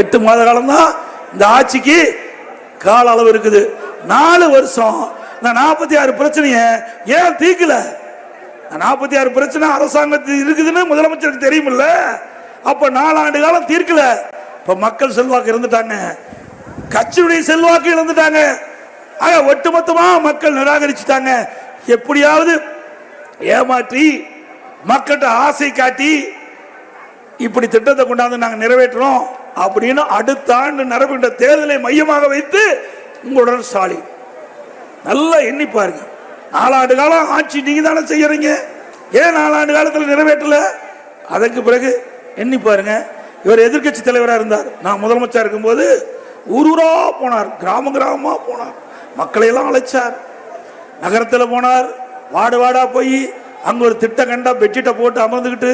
8 மாத காலம் தான் இந்த ஆட்சிக்கு கால அளவு இருக்குது. 4 வருஷம் இந்த 46 பிரச்சனைய ஏன் தீர்க்கல? 46 பிரச்சனை அரசாங்கத்தில் இருக்குதுன்னு முதலமைச்சருக்கு தெரியுமில்ல. அப்ப 4 ஆண்டு காலம் தீர்க்கல. இப்ப மக்கள் செல்வாக்கு இருந்துட்டாங்க, கட்சியுடைய செல்வாக்கு இழந்துட்டாங்க. ஒட்டுமொத்தமா மக்கள் நிராகரிச்சுட்டாங்க. எப்படியாவது ஏமாற்றி மக்கள்கிட்ட ஆசை காட்டி இப்படி திட்டத்தை கொண்டாந்து நாங்கள் நிறைவேற்றுறோம் அப்படின்னு அடுத்த ஆண்டு நடைபெற்ற தேர்தலை மையமாக வைத்து உங்களுடன் ஸ்டாலின் நல்லா எண்ணி பாருங்க. 4 ஆண்டு காலம் ஆட்சி நீங்க தானே செய்யறீங்க, ஏன் 4 ஆண்டு காலத்தில் நிறைவேற்றல? அதற்கு பிறகு எண்ணி பாருங்க. இவர் எதிர்கட்சி தலைவராக இருந்தார், நான் முதலமைச்சர் இருக்கும்போது ஊரூரா போனார், கிராம கிராமமா போனார், மக்களை எல்லாம் அழைச்சார். நகரத்தில் போனார், வார்டு வார்டா போய் அங்க ஒரு திட்டம் கண்டா பெட்ஷீட்டை போட்டு அமர்ந்துக்கிட்டு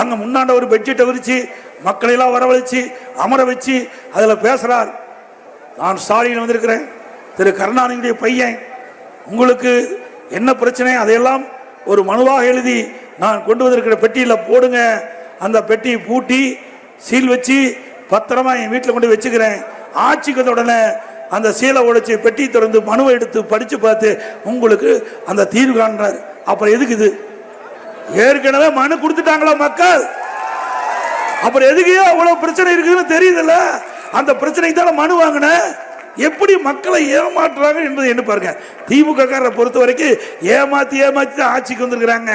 அங்க முன்னாண்ட ஒரு பெட்ஷீட்டை விரிச்சு மக்களை எல்லாம் வரவழைச்சு அமர வச்சு அதுல பேசுறார். நான் ஸ்டாலின் வந்திருக்கிறேன், திரு கருணாநிதியுடைய பையன், உங்களுக்கு என்ன பிரச்சனை அதையெல்லாம் ஒரு மனுவாக எழுதி நான் கொண்டு வந்திருக்கிற பெட்டியில போடுங்க. அந்த பெட்டியை பூட்டி சீல் வச்சு பத்திரமா என் வீட்டில் கொண்டு வச்சுக்கிறேன். ஆட்சிக்கு உடனே அந்த சீலை உடைச்சு பெட்டி திறந்து மனுவை எடுத்து படிச்சு பார்த்து உங்களுக்கு அந்த தீர்வு காண்றார். அப்புறம் எதுக்கு இது? ஏற்கனவே மனு கொடுத்துட்டாங்களா மக்கள்? அப்புறம் எதுக்கு அவ்வளவு பிரச்சனை இருக்குன்னு தெரியுதுல்ல. அந்த பிரச்சனைக்கு தானே மனு வாங்கின. எப்படி மக்களை ஏமாற்றுறாங்க என்பதை என்ன பாருங்க. திமுக காரரை பொறுத்த வரைக்கும் ஏமாத்தி ஏமாத்தி தான் ஆட்சிக்கு வந்திருக்கிறாங்க.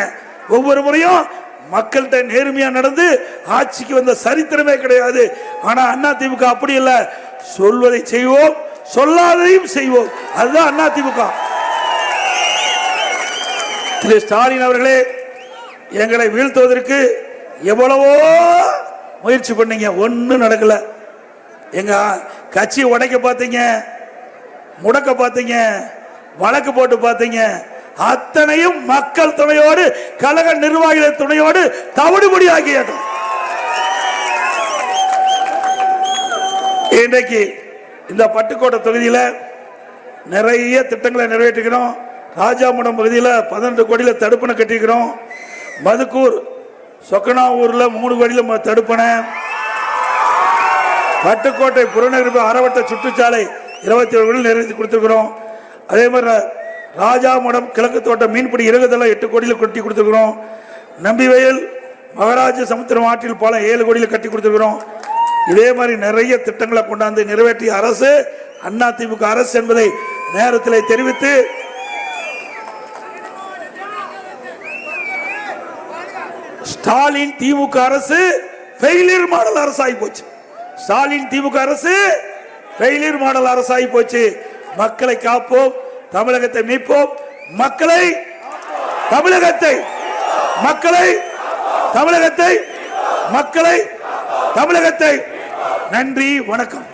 ஒவ்வொரு முறையும் மக்கள்கிட்ட நேர்மையா நடந்து ஆட்சிக்கு வந்த சரித்திரமே கிடையாது. ஆனா அண்ணா திமுக அப்படி இல்லை, சொல்வதை செய்வோம், சொல்லாததையும் செய்வோம். அதுதான் அண்ணா திமுக. திரு ஸ்டாலின் அவர்களே, எங்களை வீழ்த்துவதற்கு எவ்வளவோ முயற்சி பண்ணீங்க, ஒன்னும் நடக்கல. எங்க கட்சியை உடைக்க பார்த்தீங்க, முடக்க பார்த்தீங்க, வழக்கு போட்டு பார்த்தீங்க. அத்தனையும் மக்கள் துணையோடு, கழக நிர்வாகிகள் துணையோடு தவிடுபடி ஆக்கியாட்டோம். இன்றைக்கு இந்த பட்டுக்கோட்டை தொகுதியில் நிறைய திட்டங்களை நிறைவேற்றுகிறோம். ராஜாமுடம் பகுதியில் 18 கோடியில தடுப்பணை கட்டிக்கிறோம். மதுக்கூர் சொக்கனாவூர்ல 3 கோடியில தடுப்பணை. பட்டுக்கோட்டை புறநகர் அறவட்ட சுற்றுச்சாலை 27 கோடியில் நிறைவேற்றி கொடுத்துருக்கிறோம். அதே மாதிரி ராஜாமுடம் கிழக்கு தோட்ட மீன்பிடி இறகுதெல்லாம் 8 கோடியில் கட்டி கொடுத்துருக்கிறோம். நம்பிவயல் மகாராஜ சமுத்திரம் ஆற்றில் பாலம் 7 கோடியில் கட்டி கொடுத்துருக்கிறோம். இதே மாதிரி நிறைய திட்டங்களை கொண்டாந்து நிறைவேற்றிய அரசு அண்ணா திமுக அரசு என்பதை நேரத்தில் தெரிவித்து, ஸ்டாலின் திமுக அரசு ஃபெயிலியர் மாடல் அரசாகி போச்சு. ஸ்டாலின் திமுக அரசு ஃபெயிலியர் மாடல் அரசாகி போச்சு. மக்களை காப்போம், தமிழகத்தை மீட்போம், மக்களை தமிழகத்தை மக்களை தமிழகத்தை மக்களை தமிழகத்தை. நன்றி, வணக்கம்.